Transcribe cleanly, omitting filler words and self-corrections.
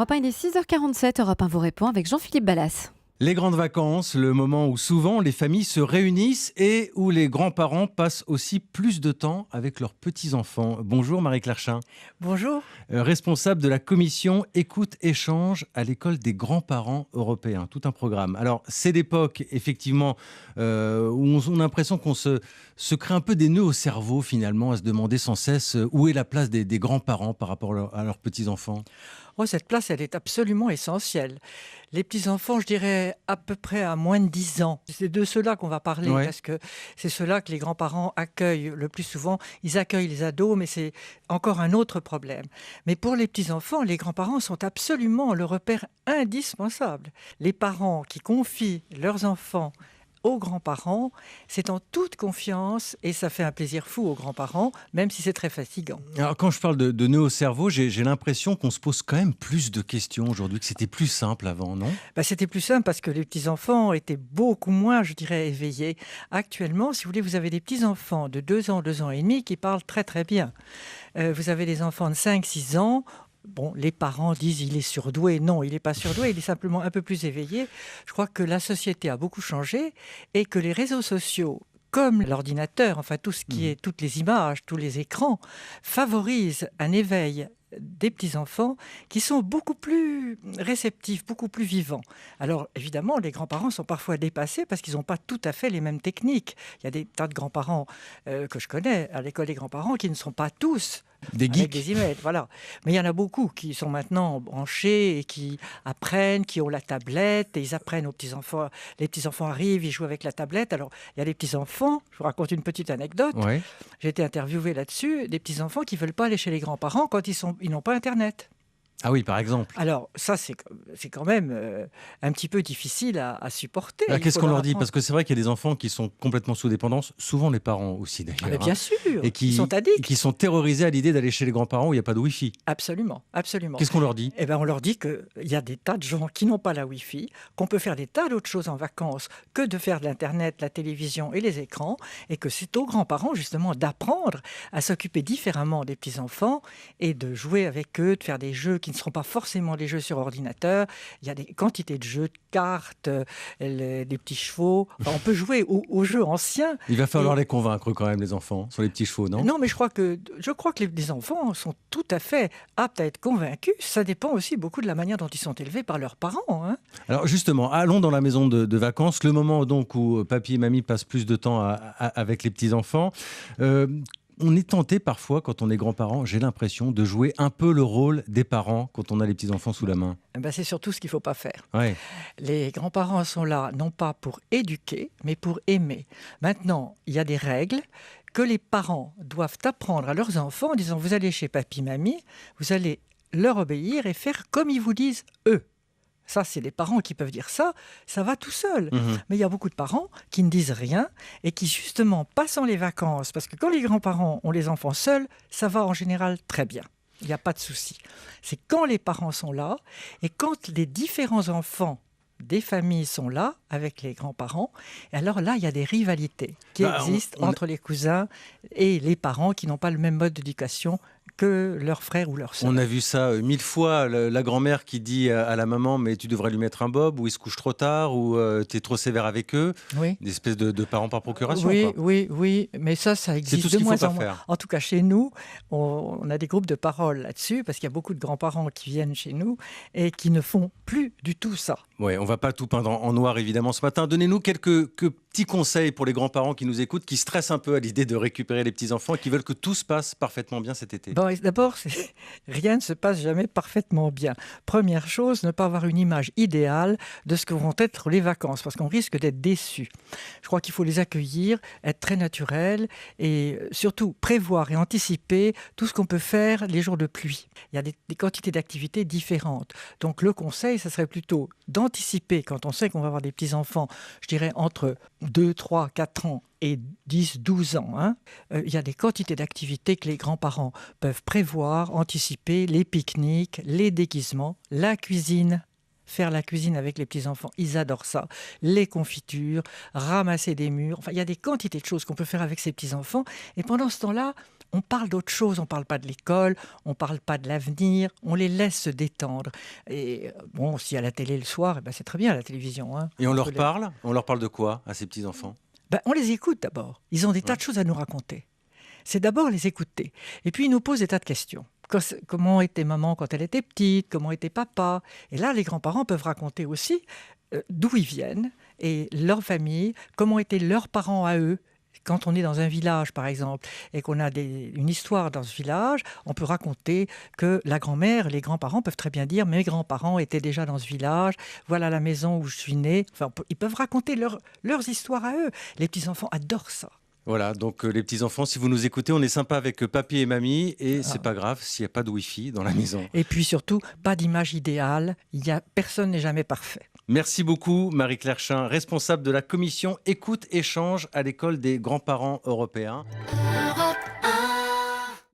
Europe 1, il est 6h47. Europe 1 vous répond avec Jean-Philippe Ballas. Les grandes vacances, le moment où souvent les familles se réunissent et où les grands-parents passent aussi plus de temps avec leurs petits-enfants. Bonjour Marie-Claire Chin. Bonjour. Responsable de la commission écoute-échange à l'école des grands-parents européens. Tout un programme. Alors, c'est l'époque, effectivement, où on a l'impression qu'on se crée un peu des nœuds au cerveau, finalement, à se demander sans cesse où est la place des grands-parents par rapport à leurs petits-enfants. Oh, cette place, elle est absolument essentielle. Les petits-enfants, je dirais à peu près à moins de 10 ans. C'est de ceux-là qu'on va parler, Ouais. parce que c'est ceux-là que les grands-parents accueillent le plus souvent. Ils accueillent les ados, mais c'est encore un autre problème. Mais pour les petits-enfants, les grands-parents sont absolument le repère indispensable. Les parents qui confient leurs enfants aux grands-parents, c'est en toute confiance et ça fait un plaisir fou aux grands-parents, même si c'est très fatigant. Alors, quand je parle de nœuds au cerveau, j'ai l'impression qu'on se pose quand même plus de questions aujourd'hui, que c'était plus simple avant, non ? C'était plus simple parce que les petits-enfants étaient beaucoup moins, je dirais, éveillés. Actuellement, si vous voulez, vous avez des petits-enfants de 2 ans, 2 ans et demi qui parlent très très bien. Vous avez des enfants de 5, 6 ans. Bon, les parents disent il est surdoué. Non, il n'est pas surdoué, il est simplement un peu plus éveillé. Je crois que la société a beaucoup changé et que les réseaux sociaux, comme l'ordinateur, enfin tout ce qui est toutes les images, tous les écrans, favorisent un éveil des petits-enfants qui sont beaucoup plus réceptifs, beaucoup plus vivants. Alors évidemment, les grands-parents sont parfois dépassés parce qu'ils n'ont pas tout à fait les mêmes techniques. Il y a des tas de grands-parents que je connais à l'école des grands-parents qui ne sont pas tous Des avec geeks. des emails, voilà. Mais il y en a beaucoup qui sont maintenant branchés et qui apprennent, qui ont la tablette et ils apprennent aux petits-enfants. Les petits-enfants arrivent, ils jouent avec la tablette. Alors, il y a des petits-enfants, je vous raconte une petite anecdote. Ouais. J'ai été interviewé là-dessus, des petits-enfants qui ne veulent pas aller chez les grands-parents quand ils n'ont pas Internet. Ah oui, par exemple. Alors, ça, c'est quand même un petit peu difficile à supporter. Alors, Il qu'est-ce faut qu'on leur dit ? apprendre. Parce que c'est vrai qu'il y a des enfants qui sont complètement sous dépendance, souvent les parents aussi d'ailleurs. Ah, mais bien sûr, Et qui ils sont addicts. qui sont terrorisés à l'idée d'aller chez les grands-parents où il n'y a pas de Wi-Fi. Absolument, absolument. Qu'est-ce qu'on leur dit ? Eh ben, on leur dit qu'il y a des tas de gens qui n'ont pas la Wi-Fi, qu'on peut faire des tas d'autres choses en vacances que de faire de l'Internet, la télévision et les écrans, et que c'est aux grands-parents justement d'apprendre à s'occuper différemment des petits-enfants et de jouer avec eux, de faire des jeux qui ne seront pas forcément des jeux sur ordinateur. Il y a des quantités de jeux, de cartes, des petits chevaux. Enfin, on peut jouer aux jeux anciens. Il va falloir Et- les convaincre quand même, les enfants, sur les petits chevaux, non ? Non, mais je crois que les enfants sont tout à fait aptes à être convaincus. Ça dépend aussi beaucoup de la manière dont ils sont élevés par leurs parents, hein. Alors justement, allons dans la maison de vacances, le moment donc où papy et mamie passent plus de temps avec les petits-enfants. On est tenté parfois, quand on est grands-parents, j'ai l'impression, de jouer un peu le rôle des parents quand on a les petits-enfants sous la main. C'est surtout ce qu'il ne faut pas faire. Ouais. Les grands-parents sont là, non pas pour éduquer, mais pour aimer. Maintenant, il y a des règles que les parents doivent apprendre à leurs enfants en disant « vous allez chez papy, mamie, vous allez leur obéir et faire comme ils vous disent eux ». Ça, c'est les parents qui peuvent dire ça, ça va tout seul. Mais il y a beaucoup de parents qui ne disent rien et qui, justement, passant les vacances, parce que quand les grands-parents ont les enfants seuls, ça va en général très bien. Il n'y a pas de souci. C'est quand les parents sont là et quand les différents enfants des familles sont là avec les grands-parents, et alors là, il y a des rivalités qui existent entre les cousins et les parents qui n'ont pas le même mode d'éducation que leurs frères ou leurs sœurs. On a vu ça 1000 fois, la grand-mère qui dit à la maman « mais tu devrais lui mettre un bob » ou « il se couche trop tard » ou « t'es trop sévère avec eux ». Oui. Des espèces de parents par procuration. Oui, quoi. oui, mais ça C'est existe tout ce de qu'il faut moins pas en moins. faire. En tout cas, chez nous, on a des groupes de parole là-dessus, parce qu'il y a beaucoup de grands-parents qui viennent chez nous et qui ne font plus du tout ça. Ouais, on va pas tout peindre en noir évidemment ce matin. Donnez-nous quelques petits conseils pour les grands-parents qui nous écoutent, qui stressent un peu à l'idée de récupérer les petits-enfants et qui veulent que tout se passe parfaitement bien cet été. Bon, d'abord, rien ne se passe jamais parfaitement bien. Première chose, ne pas avoir une image idéale de ce que vont être les vacances, parce qu'on risque d'être déçu. Je crois qu'il faut les accueillir, être très naturel et surtout prévoir et anticiper tout ce qu'on peut faire les jours de pluie. Il y a des quantités d'activités différentes. Donc le conseil, ça serait plutôt d'anticiper quand on sait qu'on va avoir des petits-enfants, je dirais entre 2, 3, 4 ans et 10, 12 ans. Il y a des quantités d'activités que les grands-parents peuvent prévoir, anticiper, les pique-niques, les déguisements, la cuisine. Faire la cuisine avec les petits-enfants, ils adorent ça. Les confitures, ramasser des murs. Enfin, il y a des quantités de choses qu'on peut faire avec ces petits-enfants. Et pendant ce temps-là, on parle d'autre chose, on ne parle pas de l'école, on ne parle pas de l'avenir, on les laisse se détendre. Et bon, si à la télé le soir, eh ben c'est très bien à la télévision. Hein. Et on leur parle de quoi à ces petits-enfants? On les écoute d'abord. Ils ont des tas de choses à nous raconter. C'est d'abord les écouter. Et puis ils nous posent des tas de questions. Comment était maman quand elle était petite? Comment était papa? Et là, les grands-parents peuvent raconter aussi d'où ils viennent et leur famille, comment étaient leurs parents à eux. Quand on est dans un village, par exemple, et qu'on a une histoire dans ce village, on peut raconter que la grand-mère, les grands-parents peuvent très bien dire « mes grands-parents étaient déjà dans ce village, voilà la maison où je suis né ». Enfin, ils peuvent raconter leurs histoires à eux. Les petits-enfants adorent ça. Voilà, donc les petits-enfants, si vous nous écoutez, on est sympa avec papy et mamie, et c'est pas grave s'il n'y a pas de Wi-Fi dans la maison. Et puis surtout, pas d'image idéale, personne n'est jamais parfait. Merci beaucoup Marie-Claire Chin, responsable de la commission Écoute-Échange à l'école des grands-parents européens.